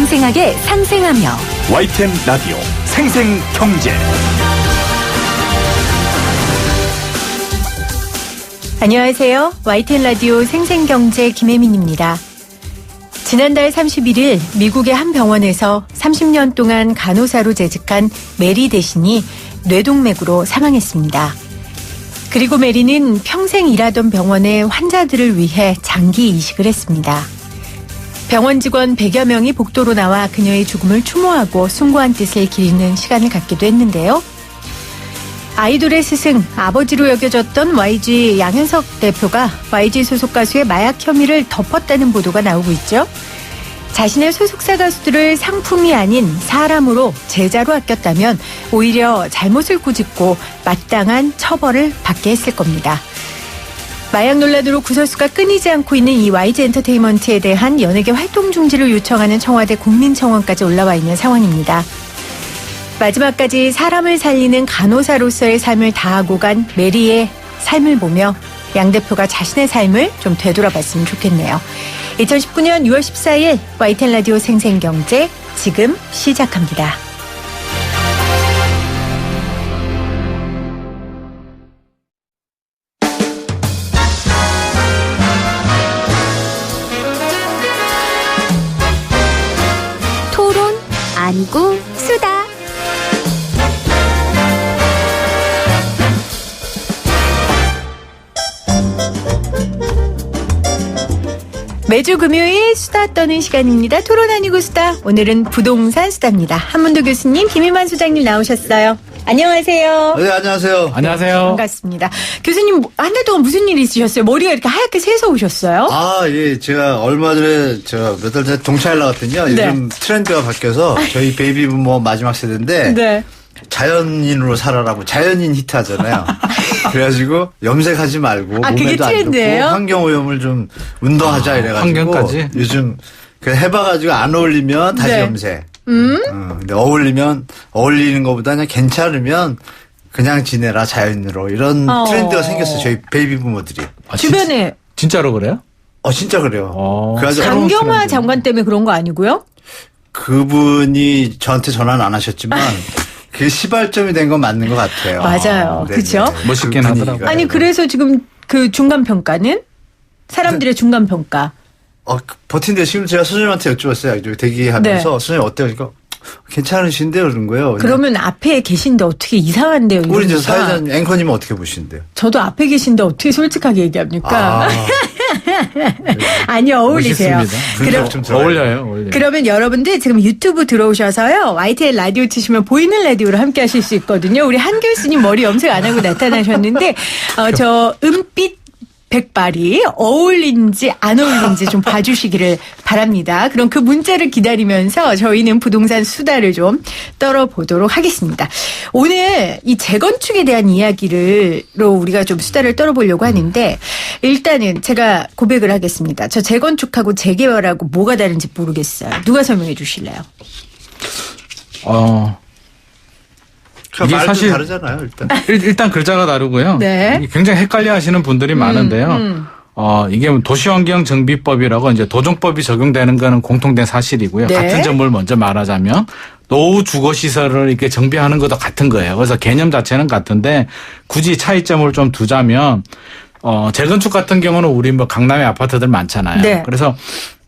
생생하게 상생하며 YTN 라디오 생생경제. 안녕하세요. YTN 라디오 생생경제 김혜민입니다. 지난달 31일 미국의 한 병원에서 30년 동안 간호사로 재직한 메리 대신이 뇌동맥으로 사망했습니다. 그리고 메리는 평생 일하던 병원의 환자들을 위해 장기 이식을 했습니다. 병원 직원 100여 명이 복도로 나와 그녀의 죽음을 추모하고 숭고한 뜻을 기리는 시간을 갖기도 했는데요. 아이돌의 스승, 아버지로 여겨졌던 YG 양현석 대표가 YG 소속 가수의 마약 혐의를 덮었다는 보도가 나오고 있죠. 자신의 소속사 가수들을 상품이 아닌 사람으로 제자로 아꼈다면 오히려 잘못을 꾸짖고 마땅한 처벌을 받게 했을 겁니다. 마약 논란으로 구설수가 끊이지 않고 있는 이 YG 엔터테인먼트에 대한 연예계 활동 중지를 요청하는 청와대 국민청원까지 올라와 있는 상황입니다. 마지막까지 사람을 살리는 간호사로서의 삶을 다하고 간 메리의 삶을 보며 양 대표가 자신의 삶을 좀 되돌아봤으면 좋겠네요. 2019년 6월 14일 YTN 라디오 생생경제 지금 시작합니다. 토론 아니고 수다. 매주 금요일 수다 떠는 시간입니다. 토론 아니고 수다. 오늘은 부동산 수다입니다. 한문도 교수님, 김희만 소장님 나오셨어요. 안녕하세요. 네, 안녕하세요. 안녕하세요. 반갑습니다. 교수님, 한 달 동안 무슨 일이 있으셨어요? 머리가 이렇게 하얗게 새서 오셨어요? 아, 예, 제가 얼마 전에 몇 달 전에 동창회 나갔더니요. 네. 요즘 트렌드가 바뀌어서 저희 베이비 부모 마지막 세대인데 네. 자연인으로 살아라고 자연인 히트하잖아요. 그래가지고 염색하지 말고 아, 그게 몸에도 안 좋고 트렌드예요? 환경오염을 좀 운동하자 이래가지고 환경까지? 요즘 그 해봐가지고 안 어울리면 다시 네. 염색. 근데 어울리는 것보다 그냥 괜찮으면 그냥 지내라 자연인으로 이런 트렌드가 생겼어요. 저희 베이비 부모들이. 주변에 진짜로 그래요? 진짜 그래요. 그래가지고 장경화 장관 때문에 그런 거 아니고요? 그분이 저한테 전화는 안 하셨지만 그게 시발점이 된 건 맞는 것 같아요. 맞아요. 네네. 그쵸? 멋있긴 그 하더라고요. 분위기가. 아니, 그래서 지금 그 중간평가는? 사람들의 중간평가. 버틴데 지금 제가 선생님한테 여쭤봤어요. 대기하면서 네. 선생님 어때요? 그러니까 괜찮으신데요? 그런 거예요. 그러면 앞에 계신데 어떻게 이상한데요? 우리 이제 이러니까. 사회자 앵커님은 어떻게 보시는데요? 저도 앞에 계신데 어떻게 솔직하게 얘기합니까? 아니, 어울리세요. 멋있습니다. 좀 들어요. 어울려요. 그러면 여러분들 지금 유튜브 들어오셔서요. YTN 라디오 치시면 보이는 라디오로 함께 하실 수 있거든요. 우리 한 교수님 머리 염색 안 하고 나타나셨는데 저 은빛 백발이 어울린지 안 어울린지 좀 봐주시기를 바랍니다. 그럼 그 문자를 기다리면서 저희는 부동산 수다를 좀 떨어보도록 하겠습니다. 오늘 이 재건축에 대한 이야기로 우리가 좀 수다를 떨어보려고 하는데 일단은 제가 고백을 하겠습니다. 저 재건축하고 재개발하고 뭐가 다른지 모르겠어요. 누가 설명해 주실래요? 이게 이게 말도 사실 다르잖아요. 일단 글자가 다르고요. 네. 굉장히 헷갈려 하시는 분들이 많은데요. 이게 도시환경정비법이라고 이제 도정법이 적용되는 거는 공통된 사실이고요. 네. 같은 점을 먼저 말하자면 노후 주거시설을 이렇게 정비하는 것도 같은 거예요. 그래서 개념 자체는 같은데 굳이 차이점을 좀 두자면 재건축 같은 경우는 우리 뭐 강남에 아파트들 많잖아요. 네. 그래서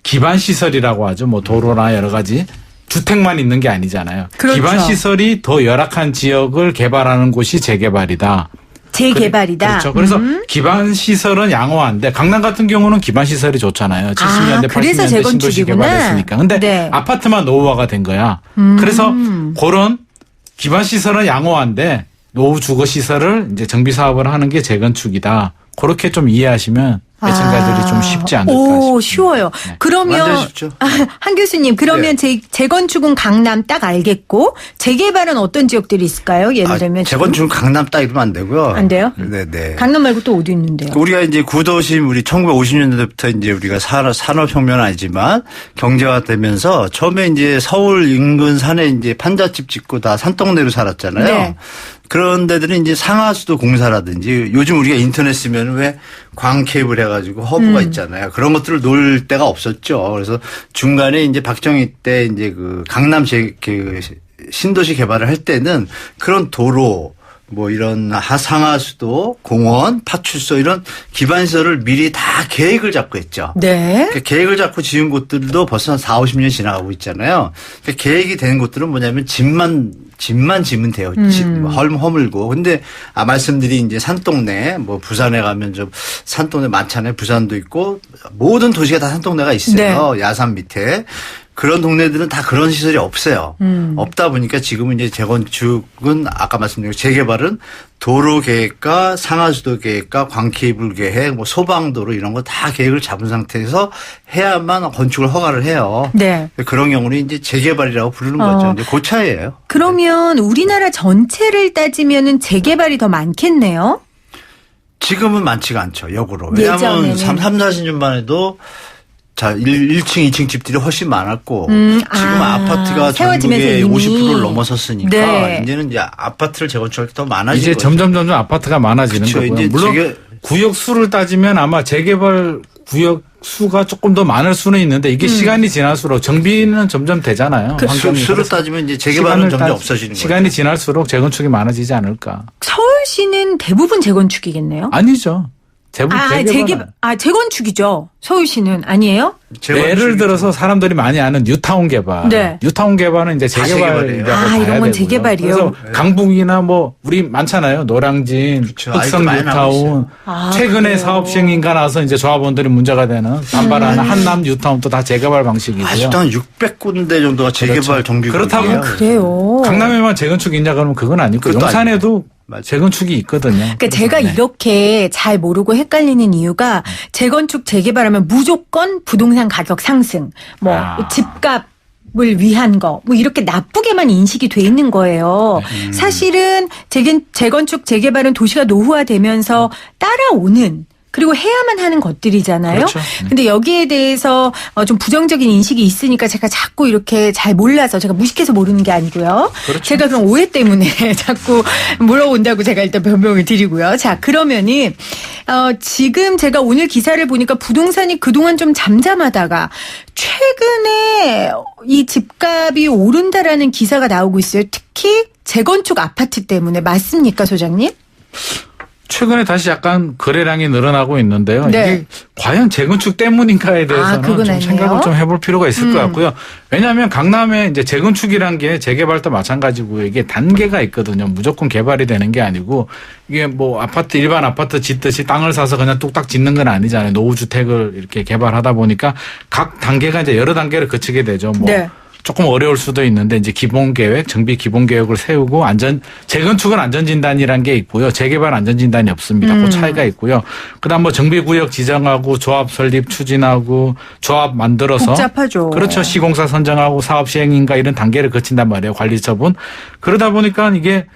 기반 시설이라고 하죠. 뭐 도로나 여러 가지. 주택만 있는 게 아니잖아요. 그렇죠. 기반 시설이 더 열악한 지역을 개발하는 곳이 재개발이다. 재개발이다. 그렇죠. 그래서 기반 시설은 양호한데 강남 같은 경우는 기반 시설이 좋잖아요. 70년대, 그래서 80년대 신도시 재건축이구나. 개발했으니까. 근데 네. 아파트만 노후화가 된 거야. 그래서 그런 기반 시설은 양호한데 노후 주거 시설을 이제 정비 사업을 하는 게 재건축이다. 그렇게 좀 이해하시면 애청자들이 좀 쉽지 않을까 싶습니다. 쉬워요. 네. 그러면 완전 쉽죠. 한 교수님 그러면 네. 재건축은 강남 딱 알겠고 재개발은 어떤 지역들이 있을까요? 예를 들면 재건축은 강남 딱 이러면 안 되고요. 안 돼요? 네네. 강남 말고 또 어디 있는데요? 우리가 이제 구도심 우리 1950년대부터 이제 우리가 산업혁명은 아니지만 경제화되면서 처음에 이제 서울 인근 산에 이제 판잣집 짓고 다 산동네로 살았잖아요. 네. 그런 데들은 이제 상하수도 공사라든지 요즘 우리가 인터넷 쓰면 왜 광케이블 해가지고 허브가 있잖아요. 그런 것들을 놓을 데가 없었죠. 그래서 중간에 이제 박정희 때 이제 그 강남 신도시 개발을 할 때는 그런 도로 뭐 이런 상하수도, 공원, 파출소 이런 기반시설을 미리 다 계획을 잡고 했죠. 네. 그러니까 계획을 잡고 지은 곳들도 벌써 한 40, 50년 지나가고 있잖아요. 그러니까 계획이 된 곳들은 뭐냐면 집만 지면 돼요. 허물고. 근데 말씀드린 이제 산동네 뭐 부산에 가면 좀 산동네 많잖아요. 부산도 있고 모든 도시가 다 산동네가 있어요. 네. 야산 밑에. 그런 동네들은 다 그런 시설이 없어요. 없다 보니까 지금은 이제 재건축은 아까 말씀드린 재개발은 도로 계획과 상하수도 계획과 광케이블 계획, 뭐 소방도로 이런 거 다 계획을 잡은 상태에서 해야만 건축을 허가를 해요. 네. 그런 경우는 이제 재개발이라고 부르는 거죠. 이제 그 차이예요. 그러면 우리나라 전체를 따지면은 재개발이 더 많겠네요. 지금은 많지가 않죠. 역으로. 왜냐하면 3, 40년만 해도 자, 1층, 2층 집들이 훨씬 많았고 지금 아파트가 전국의 50%를 넘어섰으니까 네. 이제는 이제 아파트를 재건축할 게 더 많아지고 이제 점점 아파트가 많아지는 그쵸, 거고요. 이제 물론 구역 수를 따지면 아마 재개발 구역 수가 조금 더 많을 수는 있는데 이게 시간이 지날수록 정비는 점점 되잖아요. 수로 따지면 이제 재개발은 점점 없어지는 거예요. 시간이 지날수록 재건축이 많아지지 않을까. 서울시는 대부분 재건축이겠네요. 아니죠. 재건축이죠. 서울시는 아니에요? 예를 들어서 사람들이 많이 아는 뉴타운 개발. 네. 뉴타운 개발은 이제 재개발이라고 봐야 이런 건 되고요. 재개발이요. 그래서 강북이나 뭐 우리 많잖아요. 노량진, 그렇죠. 흑성 뉴타운. 최근에 사업 시행인가 나서 이제 조합원들이 문제가 되는 반발하는 한남 뉴타운도 다 재개발 방식이고요. 아직도 한 600군데 정도가 재개발 정비. 그렇다고 그래요. 강남에만 재건축이 있냐 그러면 그건 아니고 용산에도 재건축이 있거든요. 그러니까 제가 이렇게 잘 모르고 헷갈리는 이유가 재건축 재개발하면 무조건 부동산 가격 상승, 뭐 집값을 위한 거, 뭐 이렇게 나쁘게만 인식이 돼 있는 거예요. 사실은 재건축 재개발은 도시가 노후화되면서 따라오는 그리고 해야만 하는 것들이잖아요. 그렇죠. 근데 여기에 대해서 좀 부정적인 인식이 있으니까 제가 자꾸 이렇게 잘 몰라서 제가 무식해서 모르는 게 아니고요. 그렇죠. 제가 그런 오해 때문에 자꾸 물어본다고 제가 일단 변명을 드리고요. 자, 그러면은 지금 제가 오늘 기사를 보니까 부동산이 그동안 좀 잠잠하다가 최근에 이 집값이 오른다라는 기사가 나오고 있어요. 특히 재건축 아파트 때문에. 맞습니까, 소장님? 최근에 다시 약간 거래량이 늘어나고 있는데요. 네. 이게 과연 재건축 때문인가에 대해서는 좀 아니네요. 생각을 좀 해볼 필요가 있을 것 같고요. 왜냐하면 강남에 이제 재건축이란 게 재개발도 마찬가지고요. 이게 단계가 있거든요. 무조건 개발이 되는 게 아니고 이게 뭐 일반 아파트 짓듯이 땅을 사서 그냥 뚝딱 짓는 건 아니잖아요. 노후주택을 이렇게 개발하다 보니까 각 단계가 이제 여러 단계를 거치게 되죠. 뭐. 네. 조금 어려울 수도 있는데 이제 기본 계획, 정비 기본 계획을 세우고 재건축은 안전진단이라는 게 있고요. 재개발 안전진단이 없습니다. 그 차이가 있고요. 그다음 뭐 정비구역 지정하고 조합 설립 추진하고 조합 만들어서 복잡하죠. 그렇죠. 시공사 선정하고 사업 시행인가 이런 단계를 거친단 말이에요. 관리처분. 그러다 보니까 이게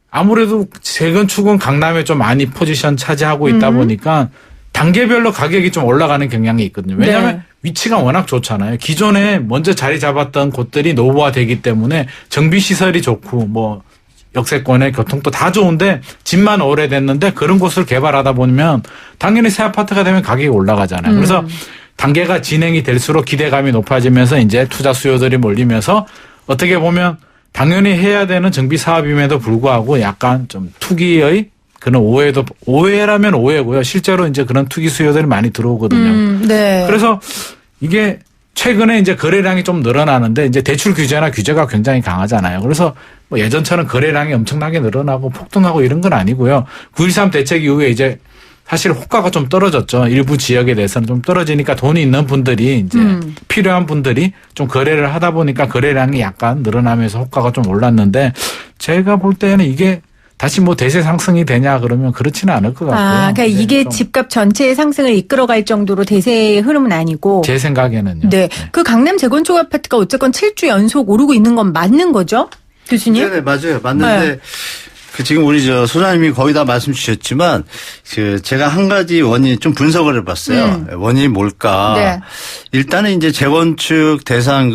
아무래도 재건축은 강남에 좀 많이 포지션 차지하고 있다 보니까 단계별로 가격이 좀 올라가는 경향이 있거든요. 왜냐하면 네. 위치가 워낙 좋잖아요. 기존에 먼저 자리 잡았던 곳들이 노후화되기 때문에 정비시설이 좋고 뭐 역세권의 교통도 다 좋은데 집만 오래됐는데 그런 곳을 개발하다 보면 당연히 새 아파트가 되면 가격이 올라가잖아요. 그래서 단계가 진행이 될수록 기대감이 높아지면서 이제 투자 수요들이 몰리면서 어떻게 보면 당연히 해야 되는 정비 사업임에도 불구하고 약간 좀 투기의 그런 오해라면 오해고요. 실제로 이제 그런 투기 수요들이 많이 들어오거든요. 네. 그래서 이게 최근에 이제 거래량이 좀 늘어나는데 이제 대출 규제나 규제가 굉장히 강하잖아요. 그래서 뭐 예전처럼 거래량이 엄청나게 늘어나고 폭등하고 이런 건 아니고요. 9.13 대책 이후에 이제 사실 호가가 좀 떨어졌죠. 일부 지역에 대해서는 좀 떨어지니까 돈이 있는 분들이 이제 필요한 분들이 좀 거래를 하다 보니까 거래량이 약간 늘어나면서 호가가 좀 올랐는데 제가 볼 때는 이게 다시 뭐 대세 상승이 되냐 그러면 그렇지는 않을 것 같고요. 그러니까 이게 집값 전체의 상승을 이끌어갈 정도로 대세의 흐름은 아니고. 제 생각에는요. 네. 그 강남 재건축 아파트가 어쨌건 7주 연속 오르고 있는 건 맞는 거죠? 교수님? 네, 맞아요. 맞는데 지금 우리 소장님이 거의 다 말씀 주셨지만 제가 한 가지 원인 좀 분석을 해봤어요. 원인이 뭘까? 네. 일단은 이제 재건축 대상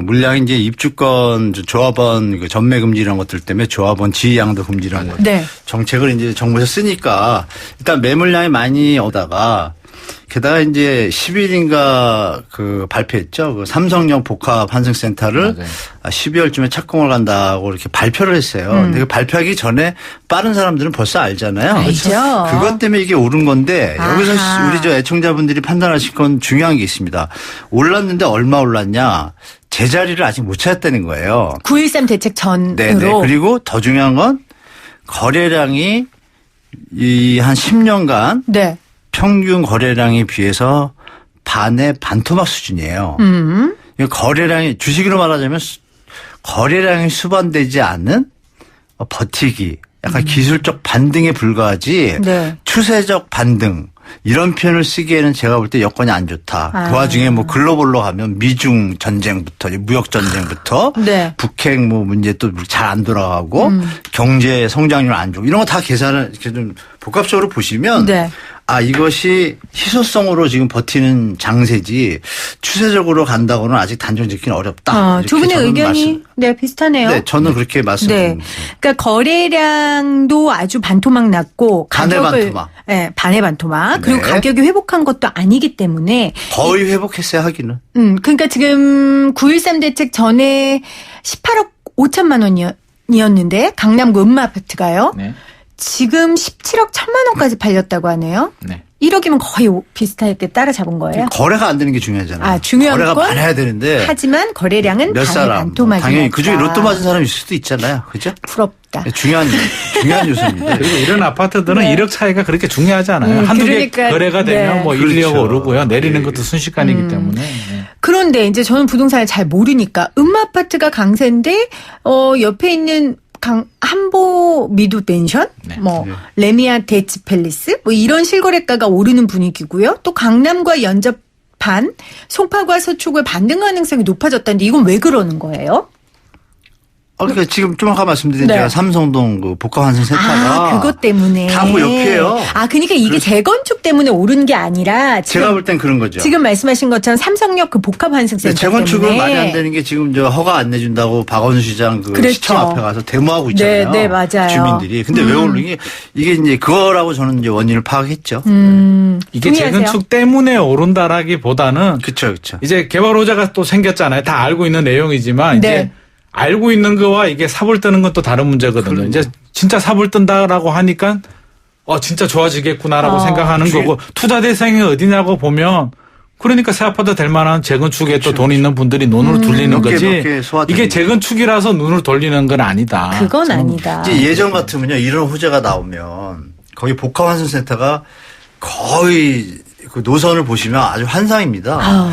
물량이 이제 입주권 조합원 전매 금지 이런 것들 때문에 조합원 지위 양도 금지 이런 것 네. 정책을 이제 정부에서 쓰니까 일단 매물량이 많이 오다가 게다가 이제 10일인가 발표했죠. 삼성역 복합 환승센터를 맞아요. 12월쯤에 착공을 간다고 이렇게 발표를 했어요. 근데 그 발표하기 전에 빠른 사람들은 벌써 알잖아요. 알죠. 그것 때문에 이게 오른 건데 여기서 아하. 우리 애청자분들이 판단하실 건 중요한 게 있습니다. 올랐는데 얼마 올랐냐? 제자리를 아직 못 찾았다는 거예요. 9.13 대책 전으로. 네네. 그리고 더 중요한 건 거래량이 한 10년간 네. 평균 거래량에 비해서 반의 반토막 수준이에요. 이 거래량이 주식으로 말하자면 거래량이 수반되지 않는 버티기, 약간 기술적 반등에 불과하지 네. 추세적 반등 이런 표현을 쓰기에는 제가 볼 때 여건이 안 좋다. 그 와중에 글로벌로 가면 미중 전쟁부터 무역 전쟁부터 네. 북핵 문제 또 잘 안 돌아가고 경제 성장률 안 좋고 이런 거 다 계산을 이렇게 좀 복합적으로 보시면 네. 이것이 희소성으로 지금 버티는 장세지 추세적으로 간다고는 아직 단정 짓기는 어렵다. 두 분의 저는 의견이 네, 비슷하네요. 네, 저는 그렇게 네. 말씀드립니다. 그러니까 거래량도 아주 반토막 났고 반의 가격을 반토막. 네, 반의 반토막. 그리고 네. 가격이 회복한 것도 아니기 때문에 거의 회복했어요, 하기는. 그러니까 지금 9.13 대책 전에 18억 5천만 원이었는데 강남구 음마아파트가요. 네. 지금 17억 1천만 원까지 팔렸다고 하네요. 네. 1억이면 거의 비슷하게 따라잡은 거예요. 거래가 안 되는 게 중요하잖아요. 중요한 거래가 건 많아야 되는데. 하지만 거래량은 몇 반의 사람. 반토막이니까. 당연히 그중에 로또 맞은 사람이 있을 수도 있잖아요. 그죠? 부럽다. 중요한 요소입니다. 그리고 이런 아파트들은 네. 1억 차이가 그렇게 중요하지 않아요. 한두 개 그러니까, 거래가 되면 네. 뭐 1, 2억 그렇죠. 오르고요. 내리는 예. 것도 순식간이기 때문에. 네. 그런데 이제 저는 부동산을 잘 모르니까 음마아파트가 강세인데 옆에 있는 한보 미도 펜션, 네. 레미아 데츠 팰리스, 이런 실거래가가 오르는 분위기고요. 또 강남과 연접한 송파과 서초구의 반등 가능성이 높아졌다는데 이건 왜 그러는 거예요? 그러니까 지금 좀 아까 말씀드린 네. 제가 삼성동 복합환승센터가 그것 때문에. 다 그 옆이에요. 그러니까 이게 재건축 때문에 오른 게 아니라 제가 볼 땐 그런 거죠. 지금 말씀하신 것처럼 삼성역 복합환승센터 재건축을 때문에. 많이 안 되는 게 지금 허가 안 내준다고 박원순 시장 그렇죠. 시청 앞에 가서 데모하고 있잖아요. 네, 맞아요. 주민들이. 근데 왜 오르는 게 이게 이제 그거라고 저는 이제 원인을 파악했죠. 이게 동의하세요? 재건축 때문에 오른다라기보다는 그렇죠. 이제 개발호재가 또 생겼잖아요. 다 알고 있는 내용이지만 네. 이제 알고 있는 거와 이게 삽을 뜨는 건 또 다른 문제거든요. 이제 진짜 삽을 뜬다라고 하니까 진짜 좋아지겠구나라고 생각하는 거고 투자 대상이 어디냐고 보면 그러니까 새 아파트 될 만한 재건축에 또 돈 있는 분들이 눈을 돌리는 몇 개 거지. 소화되는 이게 재건축이라서 눈을 돌리는 건 아니다. 그건 아니다. 이제 예전 같으면요 이런 호재가 나오면 거기 복합환승센터가 거의 그 노선을 보시면 아주 환상입니다.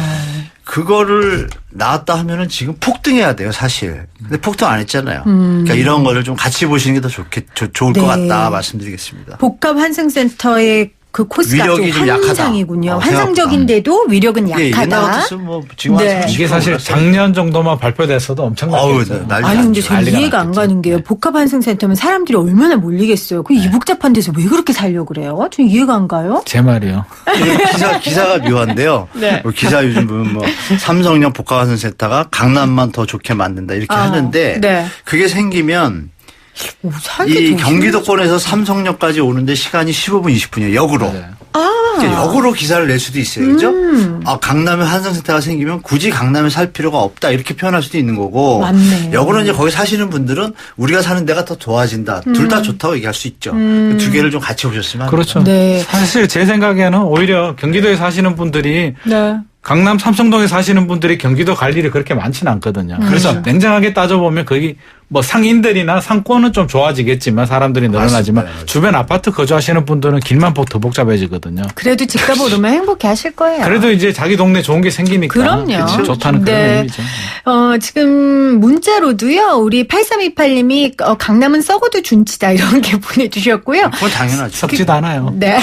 그거를 나왔다 하면은 지금 폭등해야 돼요, 사실. 근데 폭등 안 했잖아요. 그러니까 이런 거를 좀 같이 보시는 게 더 좋을 네. 것 같다 말씀드리겠습니다. 복합환승센터의 그 코스가 위력이 좀 약하다. 환상이군요. 생각보다. 환상적인데도 위력은 예, 옛날 약하다. 같았으면 뭐 지금 네. 이게 사실 작년 정도만 발표됐어도 엄청났겠죠. 난리 아니 근데 났죠. 저는 난리가 이해가 안 났겠죠. 가는 게요. 복합환승센터면 사람들이 얼마나 몰리겠어요. 이 복잡한 데서 왜 그렇게 살려고 그래요? 전 이해가 안 가요. 제 말이요. 기사가 묘한데요. 네. 기사 요즘 보면 삼성역 복합환승센터가 강남만 더 좋게 만든다 이렇게 하는데 네. 그게 생기면 살기 이 더 경기도권에서 삼성역까지 오는데 시간이 15분 20분이에요. 역으로. 맞아요. 그러니까 역으로 기사를 낼 수도 있어요. 그죠? 강남에 환승센터가 생기면 굳이 강남에 살 필요가 없다. 이렇게 표현할 수도 있는 거고. 맞네. 역으로 이제 거기 사시는 분들은 우리가 사는 데가 더 좋아진다. 둘 다 좋다고 얘기할 수 있죠. 두 개를 좀 같이 보셨으면 합니다. 그렇죠. 네. 사실 제 생각에는 오히려 경기도에 사시는 분들이 네. 강남 삼성동에 사시는 분들이 경기도 갈 일이 그렇게 많지는 않거든요. 그래서 냉정하게 따져보면 거기 뭐 상인들이나 상권은 좀 좋아지겠지만 사람들이 늘어나지만 맞습니다. 주변 아파트 거주하시는 분들은 길만 더 복잡해지거든요. 그래도 집값 오르면 행복해 하실 거예요. 그래도 이제 자기 동네 좋은 게 생기니까 그럼요. 그쵸? 좋다는 그런 네. 의미죠. 지금 문자로도요. 우리 8328님이 강남은 썩어도 준치다 이런 게 보내주셨고요. 그건 당연하죠. 썩지도 않아요. 네.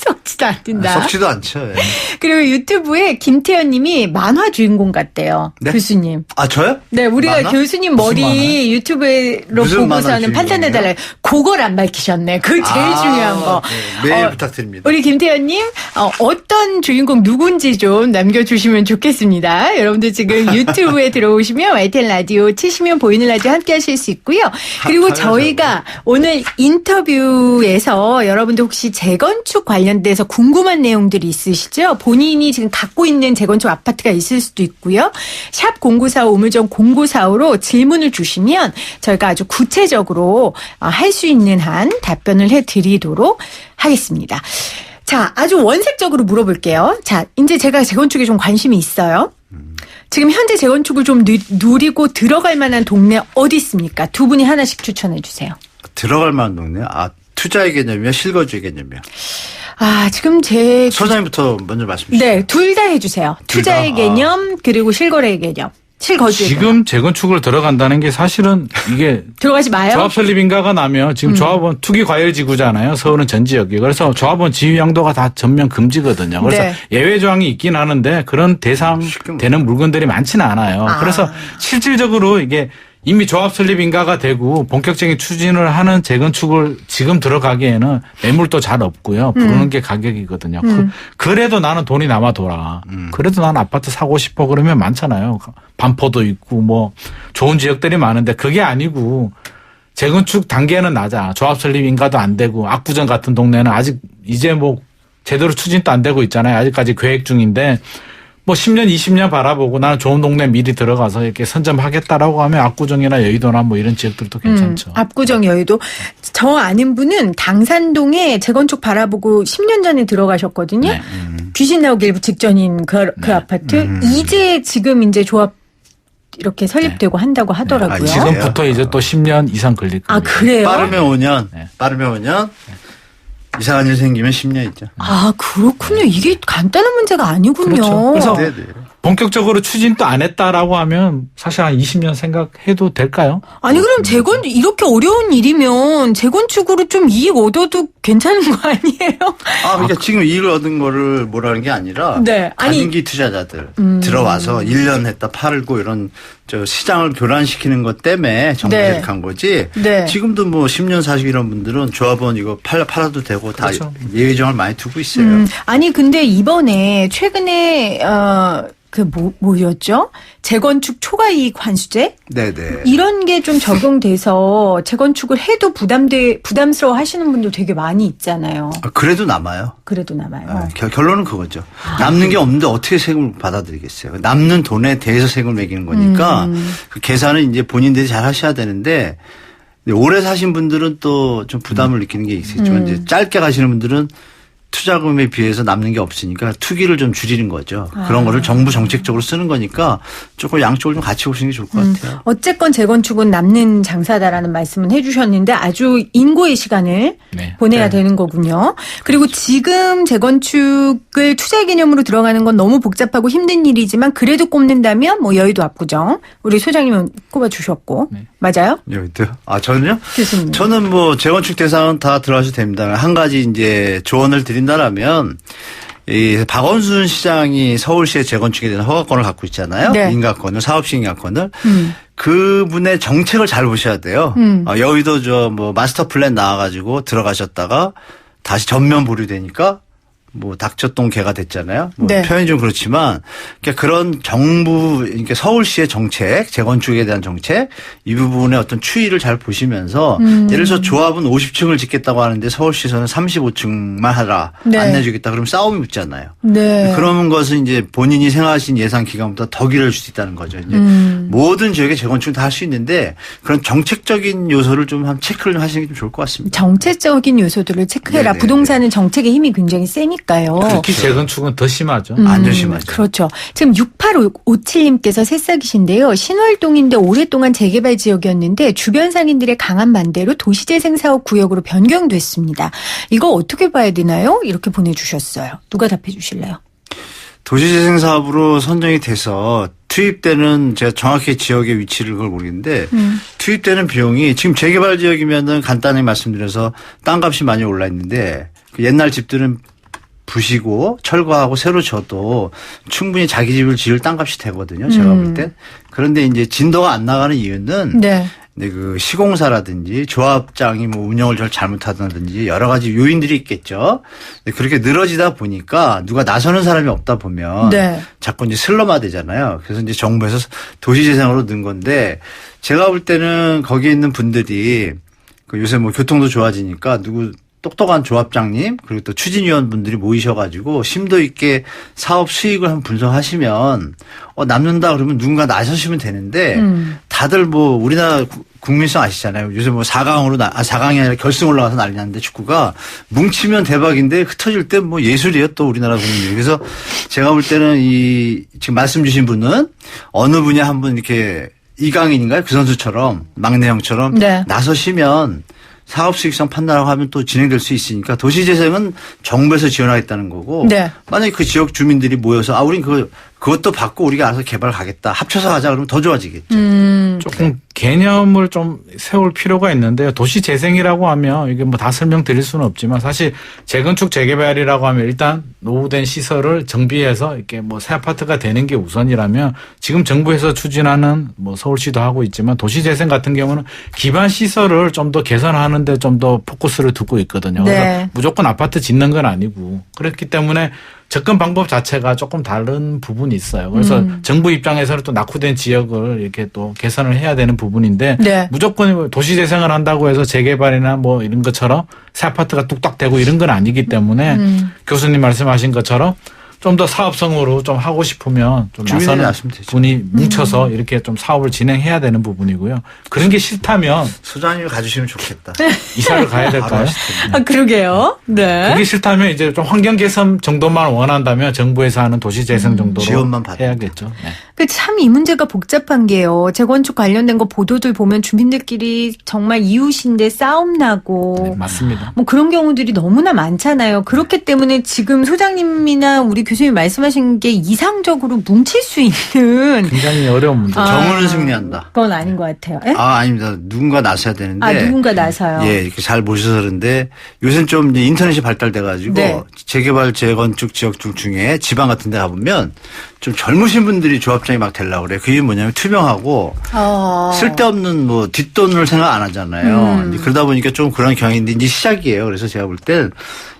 썩지도 않는다. 썩지도 않죠. 예. 그리고 유튜브에 김태현 님이 만화 주인공 같대요. 네? 교수님. 아, 저요? 네, 우리가 만화? 교수님 무슨 만화? 머리 유튜브로 무슨 만화 보고서는 판단해달라. 그걸 안 밝히셨네. 그 제일 중요한 거. 네, 메일 부탁드립니다. 우리 김태현님, 어떤 주인공 누군지 좀 남겨주시면 좋겠습니다. 여러분들 지금 유튜브에 들어오시면 YTN 라디오 치시면 보이는 라디오 함께 하실 수 있고요. 그리고 저희가 오늘 인터뷰에서 여러분들 혹시 재건축 관련돼서 궁금한 내용들이 있으시죠? 본인이 지금 갖고 있는 재건축 아파트가 있을 수도 있고요. 샵 0945 우물정 0945로 질문을 주시면 저희가 아주 구체적으로 할 수 있는 한 답변을 해드리도록 하겠습니다. 자, 아주 원색적으로 물어볼게요. 자, 이제 제가 재건축에 좀 관심이 있어요. 지금 현재 재건축을 좀 누리고 들어갈 만한 동네 어디 있습니까? 두 분이 하나씩 추천해 주세요. 들어갈 만한 동네? 아, 투자의 개념이요? 실거주의 개념이요? 아, 지금 제 소장님부터 먼저 말씀 주시죠. 네, 둘 다 해주세요. 투자의 다. 개념 그리고 실거래의 개념. 실거주의 개념. 지금 재건축을 들어간다는 게 사실은 이게 들어가지 마요. 조합 설립 인가가 나면 지금 조합원 투기 과열 지구잖아요. 서울은 전 지역이. 그래서 조합원 지위 양도가 다 전면 금지거든요. 그래서 네. 예외 조항이 있긴 하는데 그런 대상 되는 물건들이 많지는 않아요. 그래서 실질적으로 이게 이미 조합 설립 인가가 되고 본격적인 추진을 하는 재건축을 지금 들어가기에는 매물도 잘 없고요. 부르는 게 가격이거든요. 그래도 나는 돈이 남아 돌아. 그래도 나는 아파트 사고 싶어 그러면 많잖아요. 반포도 있고 뭐 좋은 지역들이 많은데 그게 아니고 재건축 단계는 낮아. 조합 설립 인가도 안 되고 압구정 같은 동네는 아직 이제 뭐 제대로 추진도 안 되고 있잖아요. 아직까지 계획 중인데 뭐 10년, 20년 바라보고 나는 좋은 동네 미리 들어가서 이렇게 선점하겠다라고 하면 압구정이나 여의도나 뭐 이런 지역들도 괜찮죠. 압구정 여의도. 저 아는 분은 당산동에 재건축 바라보고 10년 전에 들어가셨거든요. 네. 귀신 나오기 일부 직전인 그 아파트. 이제 지금 이제 조합 이렇게 설립되고 한다고 하더라고요. 아, 지금부터 이제 또 10년 이상 걸릴 거예요. 아, 그래요? 빠르면 5년. 네. 빠르면 5년. 이상한 일 생기면 10년 있죠. 아, 그렇군요. 이게 간단한 문제가 아니군요. 그렇죠. 그래서 네. 본격적으로 추진도 안 했다라고 하면 사실 한 20년 생각해도 될까요? 아니 그럼 이렇게 어려운 일이면 재건축으로 좀 이익 얻어도 괜찮은 거 아니에요? 아, 그러니까 지금 이익을 얻은 거를 뭐라는 게 아니라 네. 아니. 단기 투자자들 들어와서 1년 했다 팔고 이런 저 시장을 교란시키는 것 때문에 정책한 거지. 네. 지금도 뭐 10년 사시고 이런 분들은 조합원 이거 팔아도 되고 다 그렇죠. 예외정을 많이 두고 있어요. 아니 근데 이번에 최근에 뭐였죠? 재건축 초과이익 환수제? 네네. 이런 게 좀 적용돼서 재건축을 해도 부담스러워 하시는 분들 되게 많이 있잖아요. 아, 그래도 남아요. 그래도 남아요. 아, 결론은 그거죠. 남는 게 없는데 어떻게 세금을 받아들이겠어요. 남는 돈에 대해서 세금을 매기는 거니까 그 계산은 이제 본인들이 잘 하셔야 되는데 오래 사신 분들은 또 좀 부담을 느끼는 게 있겠지만 이제 짧게 가시는 분들은 투자금에 비해서 남는 게 없으니까 투기를 좀 줄이는 거죠. 그런 거를 정부 정책적으로 쓰는 거니까 조금 양쪽을 좀 같이 보시는 게 좋을 것 같아요. 어쨌건 재건축은 남는 장사다라는 말씀은 해주셨는데 아주 인고의 시간을 네. 보내야 되는 거군요. 그리고 지금 재건축을 투자 개념으로 들어가는 건 너무 복잡하고 힘든 일이지만 그래도 꼽는다면 뭐 여의도 압구정 우리 소장님은 꼽아주셨고 네. 맞아요? 여기도. 아, 저는요? 교수님. 저는 뭐 재건축 대상은 다 들어가셔도 됩니다. 한 가지 이제 조언을 드린다라면 이 박원순 시장이 서울시의 재건축에 대한 허가권을 갖고 있잖아요. 네. 인가권을, 사업시 인가권을. 그분의 정책을 잘 보셔야 돼요. 여의도 저 뭐 마스터 플랜 나와가지고 들어가셨다가 다시 전면 보류되니까 뭐 닥쳤던 개가 됐잖아요. 뭐 네. 표현이 좀 그렇지만 그러니까 그런 정부 그러니까 서울시의 정책, 재건축에 대한 정책 이 부분의 어떤 추이를 잘 보시면서 예를 들어서 조합은 50층을 짓겠다고 하는데 서울시에서는 35층만 하라 네. 안 내주겠다 그러면 싸움이 붙잖아요. 네. 그러는 것은 이제 본인이 생각하신 예산 기간보다 더 길어질 수 있다는 거죠. 이제 모든 지역에 재건축 다 할 수 있는데 그런 정책적인 요소를 좀 한 체크를 하시는 게 좀 좋을 것 같습니다. 정책적인 요소들을 체크해라. 네네. 부동산은 정책의 힘이 굉장히 세니까요. 특히 재건축은 더 심하죠. 완전 심하죠. 그렇죠. 지금 6857님께서 새싹이신데요. 신월동인데 오랫동안 재개발 지역이었는데 주변 상인들의 강한 반대로 도시재생 사업 구역으로 변경됐습니다. 이거 어떻게 봐야 되나요? 이렇게 보내주셨어요. 누가 답해 주실래요? 도시재생 사업으로 선정이 돼서 투입되는 제가 정확히 지역의 위치를 그걸 모르겠는데 투입되는 비용이 지금 재개발 지역이면은 간단히 말씀드려서 땅값이 많이 올라 있는데 그 옛날 집들은 부시고 철거하고 새로 져도 충분히 자기 집을 지을 땅값이 되거든요. 제가 볼 땐. 그런데 이제 진도가 안 나가는 이유는 네. 근데 그 시공사라든지 조합장이 뭐 운영을 잘 잘못하든지 여러 가지 요인들이 있겠죠. 근데 그렇게 늘어지다 보니까 누가 나서는 사람이 없다 보면 네. 자꾸 이제 슬럼화되잖아요. 그래서 이제 정부에서 도시재생으로 넣은 건데 제가 볼 때는 거기에 있는 분들이 그 요새 뭐 교통도 좋아지니까 누구 똑똑한 조합장님 그리고 또 추진위원분들이 모이셔가지고 심도 있게 사업 수익을 한번 분석하시면 남는다 그러면 누군가 나서시면 되는데 다들 뭐 우리나라 국민성 아시잖아요. 요새 뭐 4강이 아니라 결승 올라가서 난리 났는데 축구가 뭉치면 대박인데 흩어질 때 뭐 예술이에요 또 우리나라 국민이. 그래서 제가 볼 때는 이 지금 말씀 주신 분은 어느 분이 한분 이렇게 이강인인가요? 그 선수처럼 막내 형처럼 네. 나서시면 사업 수익성 판단하고 하면 또 진행될 수 있으니까 도시재생은 정부에서 지원하겠다는 거고 네. 만약에 그 지역 주민들이 모여서 우린 그것도 받고 우리가 알아서 개발 가겠다 합쳐서 가자 그러면 더 좋아지겠죠. 조금 개념을 좀 세울 필요가 있는데요. 도시재생이라고 하면 이게 뭐 다 설명드릴 수는 없지만 사실 재건축 재개발이라고 하면 일단 노후된 시설을 정비해서 이렇게 뭐 새 아파트가 되는 게 우선이라면 지금 정부에서 추진하는 뭐 서울시도 하고 있지만 도시재생 같은 경우는 기반 시설을 좀 더 개선하는데 좀 더 포커스를 두고 있거든요. 네. 그래서 무조건 아파트 짓는 건 아니고 그렇기 때문에 접근 방법 자체가 조금 다른 부분이 있어요. 그래서 정부 입장에서는 또 낙후된 지역을 이렇게 또 개선을 해야 되는 부분인데 네. 무조건 도시재생을 한다고 해서 재개발이나 뭐 이런 것처럼 새 아파트가 뚝딱 되고 이런 건 아니기 때문에 교수님 말씀하신 것처럼 좀 더 사업성으로 좀 하고 싶으면 좀 나서는 분이 뭉쳐서 이렇게 좀 사업을 진행해야 되는 부분이고요. 그런 게 싫다면 소장님을 가주시면 좋겠다. 이사를 가야 될까요? 아, 그러게요. 네. 그게 싫다면 이제 좀 환경 개선 정도만 원한다면 정부에서 하는 도시재생 정도로 지원만 받는 해야겠죠. 네. 참 이 문제가 복잡한 게요. 재건축 관련된 거 보도들 보면 주민들끼리 정말 이웃인데 싸움 나고 네, 맞습니다. 뭐 그런 경우들이 너무나 많잖아요. 그렇기 때문에 지금 소장님이나 우리 교수님 말씀하신 게 이상적으로 뭉칠 수 있는 굉장히 어려운 문제죠. 정의는 승리한다. 그건 아닌 것 같아요. 예? 아닙니다. 누군가 나서야 되는데. 누군가 나서요. 예, 이렇게 잘 모셔서 그런데 요새는 좀 이제 인터넷이 발달돼가지고 네. 재개발, 재건축 지역들 중에 지방 같은 데 가보면 좀 젊으신 분들이 조합장이 막 되려고 그래요. 그게 뭐냐면 투명하고 쓸데없는 뭐 뒷돈을 생각 안 하잖아요. 이제 그러다 보니까 좀 그런 경향인데 이제 시작이에요. 그래서 제가 볼 땐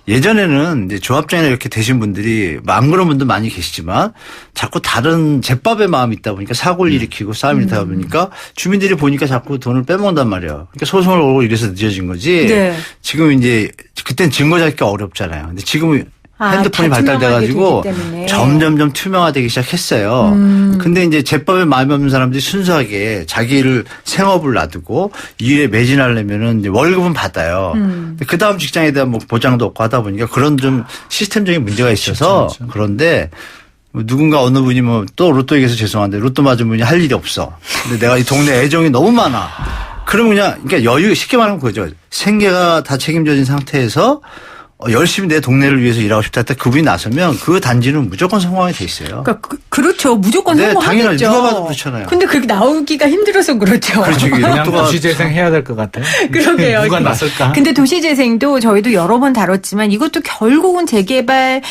예전에는 이제 조합장이나 이렇게 되신 분들이 안 그런 분들 많이 계시지만 자꾸 다른 제밥의 마음이 있다 보니까 사고를 일으키고 싸움이 일다 보니까 주민들이 보니까 자꾸 돈을 빼먹는단 말이에요. 그러니까 소송을 걸고 이래서 늦어진 거지. 네. 지금 이제 그땐 증거 잡기가 어렵잖아요. 근데 지금은 핸드폰이 발달돼가지고 점점점 투명화되기 시작했어요. 근데 이제 제법에 마음이 없는 사람들이 순수하게 자기를 생업을 놔두고 이 일에 매진하려면은 이제 월급은 받아요. 그 다음 직장에 대한 뭐 보장도 없고 하다 보니까 그런 좀 시스템적인 문제가 있어서 그런데 누군가 어느 분이 뭐 또 로또 얘기해서 죄송한데 로또 맞은 분이 할 일이 없어. 근데 내가 이 동네 애정이 너무 많아. 그러면 그러니까 여유 쉽게 말하면 그거죠. 생계가 다 책임져진 상태에서 열심히 내 동네를 위해서 일하고 싶다 할 때 그분이 나서면 그 단지는 무조건 성공하게 돼 있어요. 그러니까 그렇죠. 무조건 네, 성공하겠죠. 당연히 누가 봐도 그렇잖아요. 근데 그게 나오기가 힘들어서 그렇죠. 그렇죠. 그냥 도시재생 해야 될 것 같아요. 그러게요. 누가 나설까? 근데 도시재생도 저희도 여러 번 다뤘지만 이것도 결국은 재개발,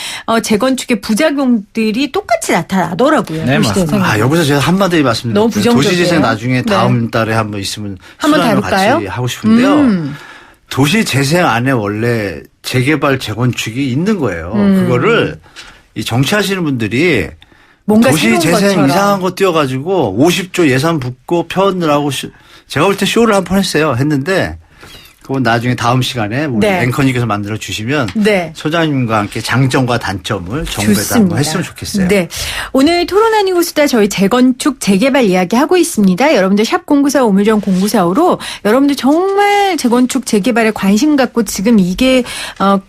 재건축의 부작용들이 똑같이 나타나더라고요. 네, 맞습니다. 여기서 제가 한마디 말씀드릴게요. 너무 부정적이에요. 도시재생 나중에 다음 네. 달에 한번 있으면 한번 다룰까요? 같이 하고 싶은데요. 도시재생 안에 원래 재개발, 재건축이 있는 거예요. 그거를 이 정치하시는 분들이 뭔가 도시재생 이상한 거 띄워가지고 50조 예산 붓고 표현을 제가 볼 때 쇼를 한 번 했는데 그건 나중에 다음 시간에 우리 네. 앵커님께서 만들어 주시면 네. 소장님과 함께 장점과 단점을 정부에다 좋습니다. 한번 했으면 좋겠어요. 네. 오늘 토론 아니고 수다 저희 재건축 재개발 이야기 하고 있습니다. 여러분들 샵 0945 우물정 0945로 여러분들 정말 재건축 재개발에 관심 갖고 지금 이게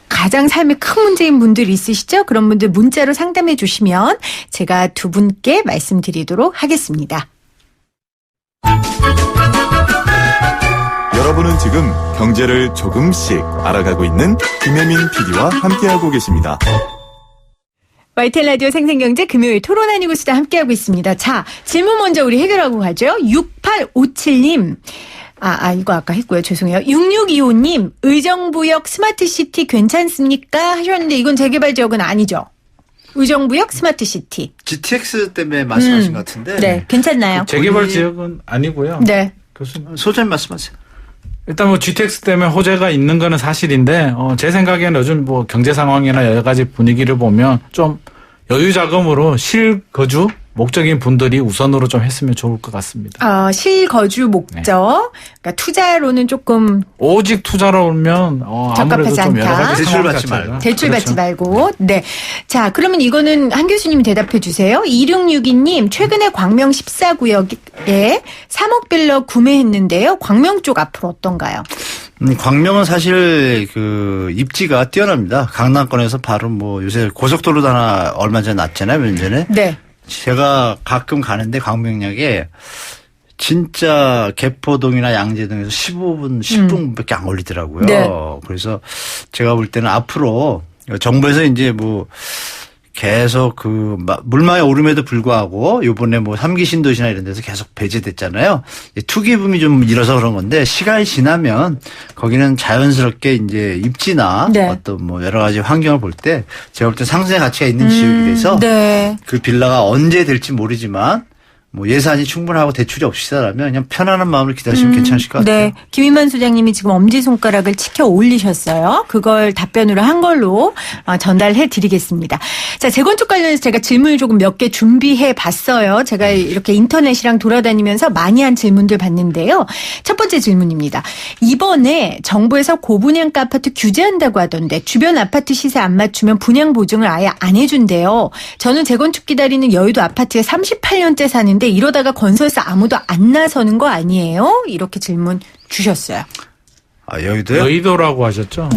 가장 삶의 큰 문제인 분들 있으시죠? 그런 분들 문자로 상담해 주시면 제가 두 분께 말씀드리도록 하겠습니다. 여러분은 지금 경제를 조금씩 알아가고 있는 김혜민 PD와 함께하고 계십니다. YTN 라디오 생생경제 금요일 토론 아니고 수다 함께하고 있습니다. 자, 질문 먼저 우리 해결하고 가죠. 6857님. 이거 아까 했고요. 죄송해요. 6625님, 의정부역 스마트시티 괜찮습니까? 하셨는데 이건 재개발 지역은 아니죠. 의정부역 스마트시티. GTX 때문에 말씀하신 것 같은데. 네, 괜찮나요? 재개발 지역은 아니고요. 네. 교수님. 소장님 말씀하세요. 일단 뭐 GTX 때문에 호재가 있는 거는 사실인데 제 생각에는 요즘 뭐 경제 상황이나 여러 가지 분위기를 보면 좀 여유 자금으로 실거주 목적인 분들이 우선으로 좀 했으면 좋을 것 같습니다. 실거주 목적. 그러니까 투자로는 조금 오직 투자로 오면 아무래도 적합하지 좀 여러 않다. 가지 대출 상황 받지 자체가. 말고. 대출 받지 그렇죠. 말고. 네. 자, 그러면 이거는 한 교수님이 대답해 주세요. 2662님, 최근에 광명 14구역에 3억 빌러 구매했는데요. 광명 쪽 앞으로 어떤가요? 광명은 사실 그 입지가 뛰어납니다. 강남권에서 바로 뭐 요새 고속도로도 하나 얼마 전에 났잖아요. 몇 년 전에. 네. 제가 가끔 가는데 광명역에 진짜 개포동이나 양재동에서 15분, 10분밖에 안 걸리더라고요. 네. 그래서 제가 볼 때는 앞으로 정부에서 이제 뭐 계속 그 물망에 오름에도 불구하고 요번에 뭐 3기 신도시나 이런 데서 계속 배제됐잖아요. 투기붐이 좀 일어서 그런 건데 시간이 지나면 거기는 자연스럽게 이제 입지나 네. 어떤 뭐 여러 가지 환경을 볼 때 제가 볼 때 상승의 가치가 있는 지역이 돼서 네. 그 빌라가 언제 될지 모르지만 뭐 예산이 충분하고 대출이 없이다라면 그냥 편안한 마음으로 기다리시면 괜찮으실 것 같아요. 네. 김인만 소장님이 지금 엄지손가락을 치켜 올리셨어요. 그걸 답변으로 한 걸로 전달해 드리겠습니다. 자, 재건축 관련해서 제가 질문을 조금 몇 개 준비해 봤어요. 제가 이렇게 인터넷이랑 돌아다니면서 많이 한 질문들 봤는데요. 첫 번째 질문입니다. 이번에 정부에서 고분양가 아파트 규제한다고 하던데 주변 아파트 시세 안 맞추면 분양 보증을 아예 안 해준대요. 저는 재건축 기다리는 여의도 아파트에 38년째 사는데 이러다가 건설사 아무도 안 나서는 거 아니에요? 이렇게 질문 주셨어요. 여의도요? 여의도라고 하셨죠?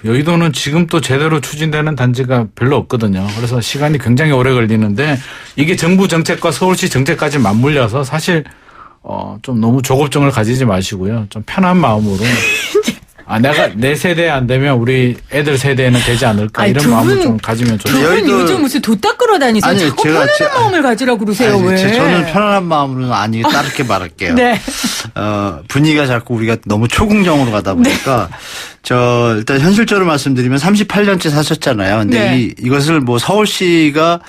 여의도는 지금 또 제대로 추진되는 단지가 별로 없거든요. 그래서 시간이 굉장히 오래 걸리는데 이게 정부 정책과 서울시 정책까지 맞물려서 사실 좀 너무 조급증을 가지지 마시고요. 좀 편한 마음으로 내가 내 세대에 안 되면 우리 애들 세대에는 되지 않을까 이런 마음을 좀 가지면 두 좋죠. 분 여의도- 요즘 무슨 도딱 끌어다니세요? 아니, 자꾸 제가 편안한 마음을 가지라고 그러세요. 아니, 왜? 저는 편안한 마음으로는 아니게 따르게 말할게요. 네. 분위기가 자꾸 우리가 너무 초궁정으로 가다 보니까 저 일단 현실적으로 말씀드리면 38년째 사셨잖아요. 근데 네. 이것을 뭐 서울시가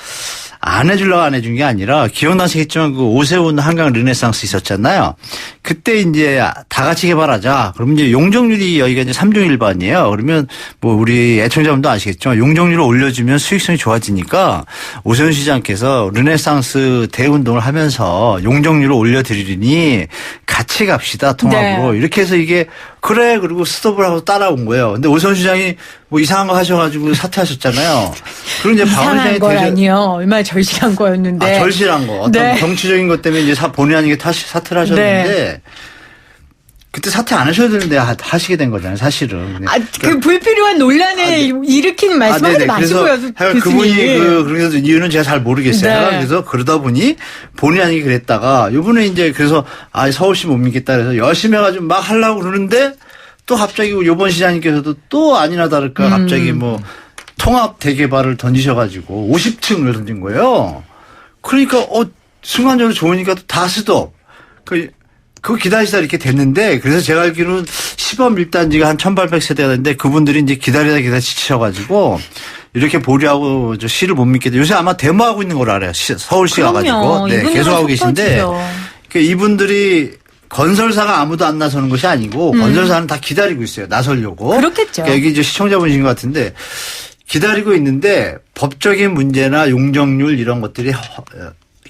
안 해주려고 안 해준 게 아니라 기억나시겠지만 그 오세훈 한강 르네상스 있었잖아요. 그때 이제 다 같이 개발하자. 그러면 이제 용적률이 여기가 이제 3중 1반이에요. 그러면 뭐 우리 애청자분도 아시겠지만 용적률을 올려주면 수익성이 좋아지니까 오세훈 시장께서 르네상스 대운동을 하면서 용적률을 올려드리니 같이 갑시다 통합으로. 네. 이렇게 해서 이게 그래 그리고 스톱을 하고 따라온 거예요. 근데 오세훈 시장이 뭐 이상한 거 하셔가지고 사퇴하셨잖아요. 그리고 이제 박 이상한 시장이 거 아니요. 얼마나 절실한 거였는데. 절실한 거. 어떤 네. 정치적인 것 때문에 이제 본의 아니게 사퇴를 하셨는데 그때 사퇴 안 하셔야 되는데 하시게 된 거잖아요, 사실은. 그 불필요한 논란을 일으키는 말씀하지 마시고요, 그래서 그분이 그래서 이유는 제가 잘 모르겠어요. 네. 그래서 그러다 보니 본의 아니게 그랬다가 이번에 이제 그래서 서울시 못 믿겠다 그래서 열심히 해가지고 막 하려고 그러는데 또 갑자기 요번 시장님께서도 또 아니나 다를까 갑자기 뭐 통합 대개발을 던지셔가지고 50층을 던진 거예요. 그러니까 순간적으로 좋으니까 다 스톱. 그거 기다리시다 이렇게 됐는데 그래서 제가 알기로는 시범 1단지가 한 1800세대가 됐는데 그분들이 이제 기다리다 지치셔가지고 이렇게 보류하고 저 시를 못 믿겠다. 요새 아마 데모하고 있는 걸 알아요. 서울시 가가지고. 네, 계속 하고 계신데 이분들이 건설사가 아무도 안 나서는 것이 아니고 건설사는 다 기다리고 있어요. 나서려고. 그렇겠죠. 그러니까 여기 이제 시청자분이신 것 같은데 기다리고 있는데 법적인 문제나 용적률 이런 것들이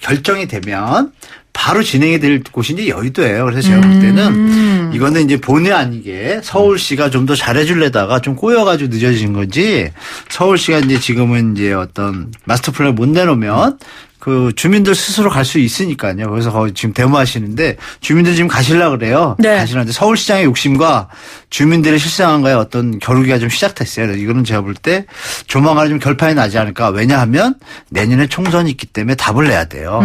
결정이 되면 바로 진행이 될 곳이 이제 여의도예요. 그래서 제가 볼 때는 이거는 이제 본의 아니게 서울시가 좀 더 잘해줄래다가 좀 꼬여가지고 늦어진 거지 서울시가 이제 지금은 이제 어떤 마스터 플랜을 못 내놓으면 그 주민들 스스로 갈 수 있으니까요. 그래서 거기 지금 데모하시는데 주민들 지금 가시려고 그래요. 네. 가시는데 서울시장의 욕심과 주민들의 실상과의 어떤 겨루기가 좀 시작됐어요. 그래서 이거는 제가 볼 때 조만간에 좀 결판이 나지 않을까. 왜냐하면 내년에 총선이 있기 때문에 답을 내야 돼요.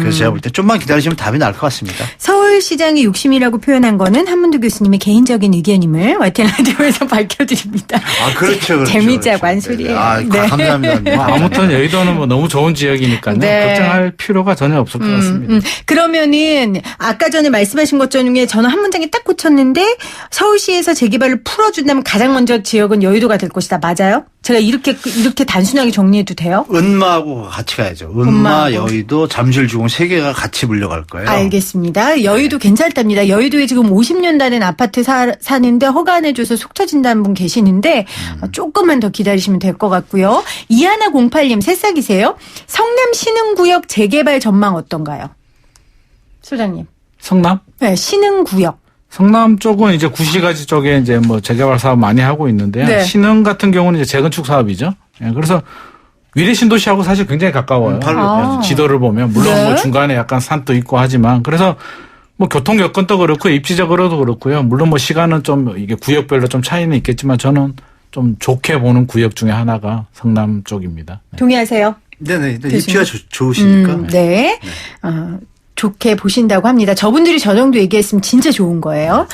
그래서 제가 볼 때 좀만 기다리시면 답이 나올 것 같습니다. 서울시장의 욕심이라고 표현한 거는 한문두 교수님의 개인적인 의견임을 YTN 라디오에서 밝혀드립니다. 그렇죠. 재미있자고 그렇죠. 한 소리예요. 네. 감사합니다. 아무튼 여의도는 뭐 너무 좋은 지역이니까요. 네. 걱정할 필요가 전혀 없을 것 같습니다. 그러면은 아까 전에 말씀하신 것 중에 저는 한 문장에 딱 꽂혔는데 서울시에서 재개발을 풀어준다면 가장 먼저 지역은 여의도가 될 것이다. 맞아요? 제가 이렇게 단순하게 정리해도 돼요? 은마하고 같이 가야죠. 은마, 은마하고. 여의도, 잠실주공 세 개가 같이 물려갈 거예요. 알겠습니다. 여의도 괜찮답니다. 여의도에 지금 50년 된 아파트 사는데 허가 안 해줘서 속 터진다는 분 계시는데 조금만 더 기다리시면 될 것 같고요. 이하나 08님 새싹이세요? 성남 신흥구역 재개발 전망 어떤가요? 소장님. 성남? 네, 신흥구역. 성남 쪽은 이제 구시가지 쪽에 이제 뭐 재개발 사업 많이 하고 있는데요. 네. 신흥 같은 경우는 이제 재건축 사업이죠. 예, 그래서 위례 신도시하고 사실 굉장히 가까워요. 아. 지도를 보면 물론 네. 뭐 중간에 약간 산도 있고 하지만 그래서 뭐 교통 여건도 그렇고 입지적으로도 그렇고요. 물론 뭐 시간은 좀 이게 구역별로 좀 차이는 있겠지만 저는 좀 좋게 보는 구역 중에 하나가 성남 쪽입니다. 네. 동의하세요? 네네. 교수님. 입지가 좋으시니까. 네. 좋게 보신다고 합니다. 저분들이 저 정도 얘기했으면 진짜 좋은 거예요.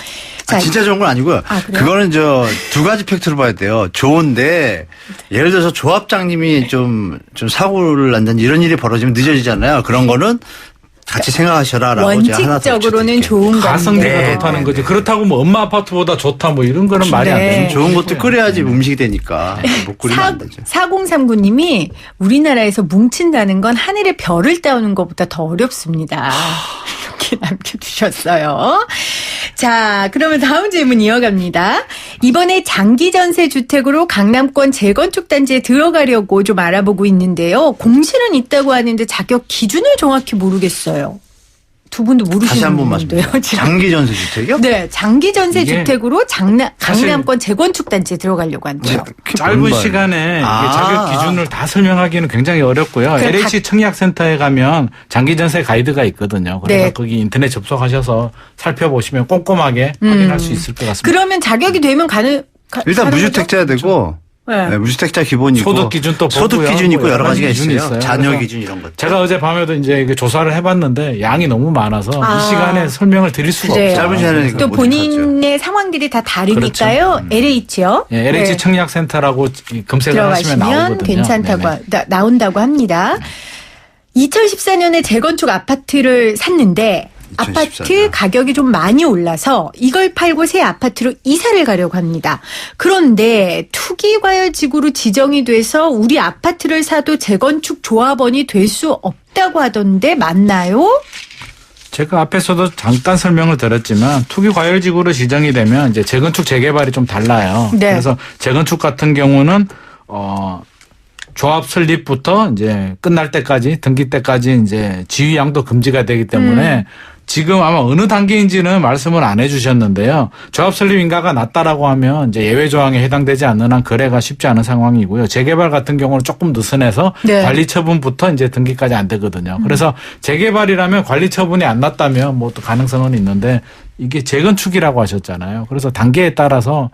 자, 진짜 좋은 건 아니고요. 아, 그래요? 그거는 두 가지 팩트로 봐야 돼요. 좋은데 예를 들어서 조합장님이 좀 사고를 난다는 이런 일이 벌어지면 늦어지잖아요. 그런 거는 같이 생각하셔라라고 제가 하나 더 원칙적으로는 붙여드릴게요. 좋은 건데. 가성비가 네, 좋다는 네, 거지. 네. 그렇다고 뭐 엄마 아파트보다 좋다 뭐 이런 거는 말이 안 네. 되는 좋은 것도 끓여야지 음식이 되니까 못 끓이면 안 되죠. 4039님이 우리나라에서 뭉친다는 건 하늘의 별을 따오는 것보다 더 어렵습니다. 이렇게 남겨주셨어요. 자, 그러면 다음 질문 이어갑니다. 이번에 장기전세 주택으로 강남권 재건축 단지에 들어가려고 좀 알아보고 있는데요. 공실은 있다고 하는데 자격 기준을 정확히 모르겠어요. 두 분도 모르시는 다시 한 번 분인데요. 말씀드릴게요. 장기전세 주택이요? 네, 장기전세 이게 주택으로 사실 강남권 재건축 단지에 들어가려고 한대요. 짧은 시간에 이게 자격 기준을 다 설명하기는 굉장히 어렵고요. 그럼 LH 청약센터에 가면 장기전세 가이드가 있거든요. 그래서 네. 거기 인터넷 접속하셔서 살펴보시면 꼼꼼하게 확인할 수 있을 것 같습니다. 그러면 자격이 되면 일단 무주택자야 되고 네. 네, 무주택자 기본이고 소득 기준 또 소득 보고요. 기준 있고 뭐 여러 가지가 기준이 있어요. 자녀 그래서 기준 이런 것. 제가 어제 밤에도 이제 이게 조사를 해봤는데 양이 너무 많아서 이 시간에 설명을 드릴 수가 그래요. 없어요. 짧은 시간에 또 못 본인의 상황들이 다 다르니까요. LH요. 예, LH 네. 청약센터라고 검색을 하시면 들어가시면 나오거든요. 괜찮다고 네네. 나온다고 합니다. 2014년에 재건축 아파트를 샀는데 2014 아파트 가격이 좀 많이 올라서 이걸 팔고 새 아파트로 이사를 가려고 합니다. 그런데 투기과열지구로 지정이 돼서 우리 아파트를 사도 재건축 조합원이 될 수 없다고 하던데 맞나요? 제가 앞에서도 잠깐 설명을 드렸지만 투기 과열지구로 지정이 되면 이제 재건축 재개발이 좀 달라요. 네. 그래서 재건축 같은 경우는 조합 설립부터 이제 끝날 때까지 등기 때까지 이제 지위양도 금지가 되기 때문에 지금 아마 어느 단계인지는 말씀을 안 해주셨는데요. 조합 설립 인가가 낮다라고 하면 이제 예외 조항에 해당되지 않는 한 거래가 쉽지 않은 상황이고요. 재개발 같은 경우는 조금 느슨해서 네. 관리 처분부터 이제 등기까지 안 되거든요. 그래서 재개발이라면 관리 처분이 안 났다면 뭐 또 가능성은 있는데 이게 재건축이라고 하셨잖아요. 그래서 단계에 따라서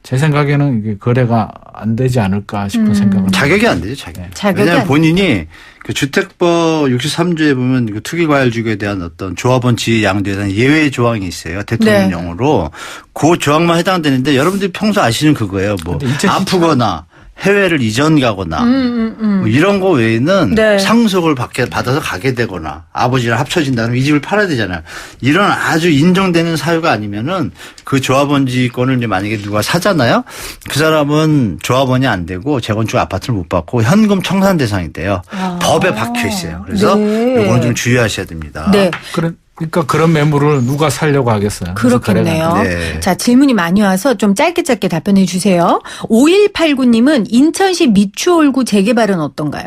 제 생각에는 이게 거래가 안 되지 않을까 싶은 생각은 자격이 안 되죠, 자격. 자격이 왜냐하면 안 본인이 그 주택법 63조에 보면 그 투기과열지구에 대한 어떤 조합원 지위 양도에 대한 예외 조항이 있어요. 대통령령으로. 그 조항만 해당되는데 여러분들이 평소 아시는 그거예요. 뭐 근데 2014 아프거나 해외를 이전 가거나 뭐 이런 거 외에는 네. 상속을 받아서 가게 되거나 아버지랑 합쳐진다면 이 집을 팔아야 되잖아요. 이런 아주 인정되는 사유가 아니면은 그 조합원지권을 이제 만약에 누가 사잖아요. 그 사람은 조합원이 안 되고 재건축 아파트를 못 받고 현금 청산 대상이 돼요. 법에 박혀 있어요. 그래서 네. 이거는 좀 주의하셔야 됩니다. 네. 그러니까 그런 매물을 누가 살려고 하겠어요. 그래서 그렇겠네요. 거래가 네. 자, 질문이 많이 와서 좀 짧게 짧게 주세요. 5189님은 인천시 미추홀구 재개발은 어떤가요?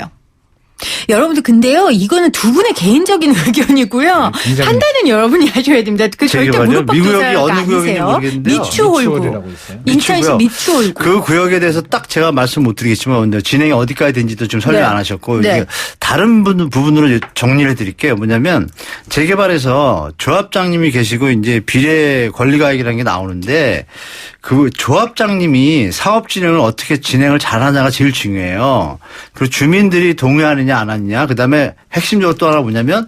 여러분들 근데요 이거는 두 분의 개인적인 의견이고요. 굉장히- 판단은 여러분이 하셔야 됩니다. 그 절대 재개발이요? 무릎 미구역이 박도사가 어느 구역인지 아니세요. 모르겠는데요. 미추홀구. 미추홀이라고 있어요. 인천시 미추고요. 미추홀구. 그 구역에 대해서 딱 제가 말씀 못 드리겠지만 근데 진행이 어디까지 된지도 좀 설명 네. 안 하셨고 네. 이게 다른 부분으로 정리를 해드릴게요. 뭐냐면 재개발에서 조합장님이 계시고 이제 비례 권리가액이라는 게 나오는데 그 조합장님이 사업 진행을 어떻게 진행을 잘하냐가 제일 중요해요. 그리고 주민들이 동의하느냐 안 하느냐. 그다음에 핵심적으로 또 하나 뭐냐면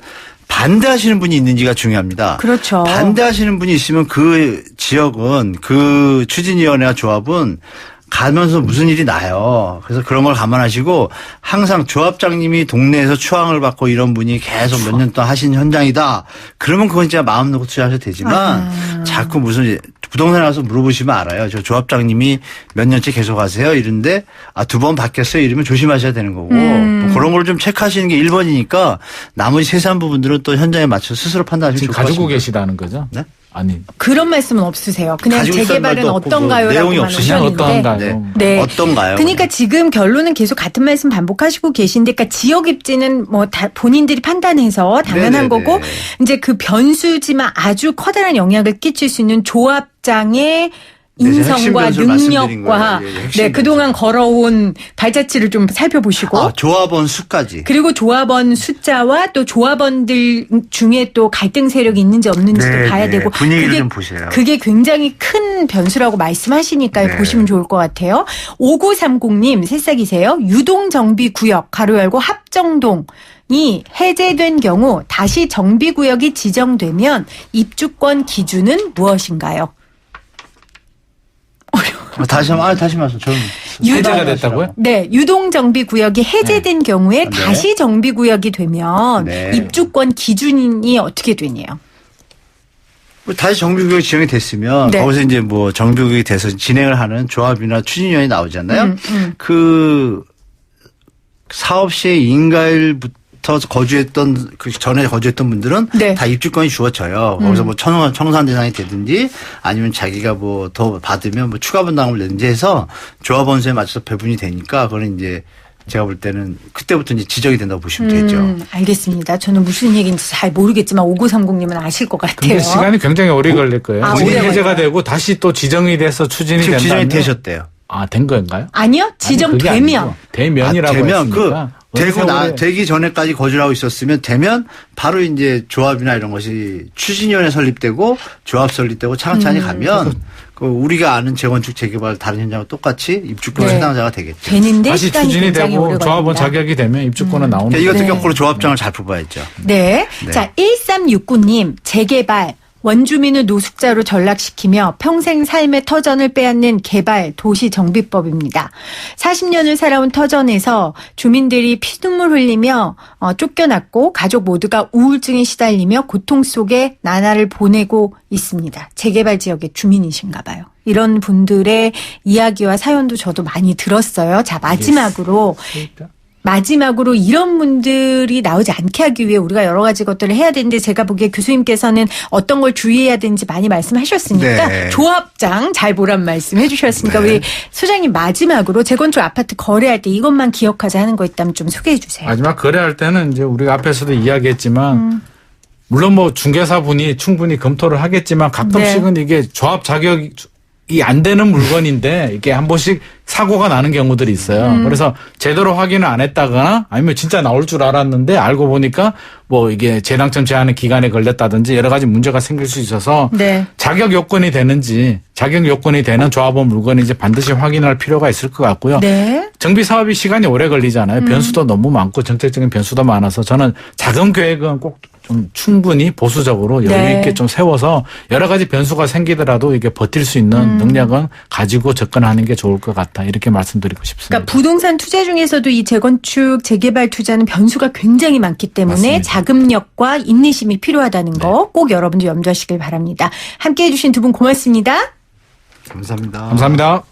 반대하시는 분이 있는지가 중요합니다. 그렇죠. 반대하시는 분이 있으면 그 지역은 그 추진위원회와 조합은 가면서 무슨 일이 나요. 그래서 그런 걸 감안하시고 항상 조합장님이 동네에서 추앙을 받고 이런 분이 계속 몇 년 동안 하신 현장이다. 그러면 그건 진짜 마음 놓고 투자하셔도 되지만 자꾸 무슨 부동산에 가서 물어보시면 알아요. 저 조합장님이 몇 년째 계속 하세요. 이런데 2번 바뀌었어요. 이러면 조심하셔야 되는 거고 뭐 그런 걸 좀 체크하시는 게 1번이니까 나머지 세세한 부분들은 또 현장에 맞춰 스스로 판단하시면 지금 좋을 것 가지고 같습니다. 계시다는 거죠? 네? 아니. 그런 말씀은 없으세요. 그냥 가지고 있었던 재개발은 말도 없고 어떤가요? 내용이 라고만 없으시면 오셨는데. 어떤가요? 네. 어떤가요? 그러니까 지금 결론은 계속 같은 말씀 반복하시고 계신데, 그러니까 지역 입지는 뭐 다 본인들이 판단해서 당연한 네네네. 거고, 이제 그 변수지만 아주 커다란 영향을 끼칠 수 있는 조합장의 핵심 인성과 변수를 말씀드린 능력과 거예요. 예, 핵심 네, 그동안 걸어온 발자취를 좀 살펴보시고 조합원 수까지. 그리고 조합원 숫자와 또 조합원들 중에 또 갈등 세력이 있는지 없는지도 네, 봐야 네. 되고 분위기를 좀 보세요. 그게 굉장히 큰 변수라고 말씀하시니까요. 네. 보시면 좋을 것 같아요. 5930님 새싹이세요. 유동정비구역 가로 열고 합정동이 해제된 경우 다시 정비구역이 지정되면 입주권 기준은 무엇인가요? 다시 말씀. 저는 해제가 됐다고요? 네, 유동정비구역이 해제된 경우에 네. 다시 정비구역이 되면 네. 입주권 기준이 어떻게 되냐요? 다시 정비구역이 지정이 됐으면 네. 거기서 이제 뭐 정비구역이 돼서 진행을 하는 조합이나 추진위원이 나오잖아요. 그 사업 시의 인가일부터 거주했던 그 전에 거주했던 분들은 네. 다 입주권이 주어져요. 거기서 뭐 청산 대상이 되든지 아니면 자기가 뭐 더 받으면 뭐 추가 분담을 내든지 해서 조합원수에 맞춰서 배분이 되니까 그거는 이제 제가 볼 때는 그때부터 이제 지정이 된다고 보시면 되죠. 알겠습니다. 저는 무슨 얘기인지 잘 모르겠지만 5930님은 아실 것 같아요. 근데 시간이 굉장히 오래 걸릴 거예요. 아, 지금 오래 해제가 걸려요? 되고 다시 또 지정이 돼서 추진이 지금 된다면 지정이 되셨대요. 된 건가요? 아니요. 아니, 그게 지정되면. 아니고 되면이라고 되면 했으니까 되기 전에까지 거주를 하고 있었으면 되면 바로 이제 조합이나 이런 것이 추진위원회 설립되고 조합 설립되고 차근차근히 가면 그 우리가 아는 재건축 재개발 다른 현장과 똑같이 입주권 네. 해당자가 되겠죠. 되는데 다시 시간이 추진이 굉장히 오래 되고 조합원 걸립니다. 자격이 되면 입주권은 나오는 그러니까 이것도 네. 거꾸로 조합장을 잘 뽑아야죠. 네. 네. 자, 1369님, 재개발. 원주민을 노숙자로 전락시키며 평생 삶의 터전을 빼앗는 개발 도시정비법입니다. 40년을 살아온 터전에서 주민들이 피눈물 흘리며 쫓겨났고 가족 모두가 우울증에 시달리며 고통 속에 나날을 보내고 있습니다. 재개발 지역의 주민이신가 봐요. 이런 분들의 이야기와 사연도 저도 많이 들었어요. 자, 마지막으로 이런 분들이 나오지 않게 하기 위해 우리가 여러 가지 것들을 해야 되는데 제가 보기에 교수님께서는 어떤 걸 주의해야 되는지 많이 말씀하셨으니까 네. 조합장 잘 보란 말씀 해주셨으니까 우리 소장님 마지막으로 재건축 아파트 거래할 때 이것만 기억하자 하는 거 있다면 좀 소개해 주세요. 마지막 거래할 때는 이제 우리가 앞에서도 이야기했지만 물론 뭐 중개사분이 충분히 검토를 하겠지만 가끔씩은 이게 조합 자격이 안 되는 물건인데 이게 한 번씩 사고가 나는 경우들이 있어요. 그래서 제대로 확인을 안 했다거나 아니면 진짜 나올 줄 알았는데 알고 보니까 뭐 이게 재당첨 제한의 기간에 걸렸다든지 여러 가지 문제가 생길 수 있어서 네. 자격 요건이 되는 조합원 물건이 이제 반드시 확인할 필요가 있을 것 같고요. 네. 정비 사업이 시간이 오래 걸리잖아요. 변수도 너무 많고 정책적인 변수도 많아서 저는 자금 계획은 꼭 좀 충분히 보수적으로 여유 네. 있게 좀 세워서 여러 가지 변수가 생기더라도 이게 버틸 수 있는 능력은 가지고 접근하는 게 좋을 것 같다. 이렇게 말씀드리고 싶습니다. 그러니까 부동산 투자 중에서도 이 재건축, 재개발 투자는 변수가 굉장히 많기 때문에 맞습니다. 자금력과 인내심이 필요하다는 거 꼭 여러분도 염두하시길 바랍니다. 함께해 주신 두 분 고맙습니다. 감사합니다. 감사합니다.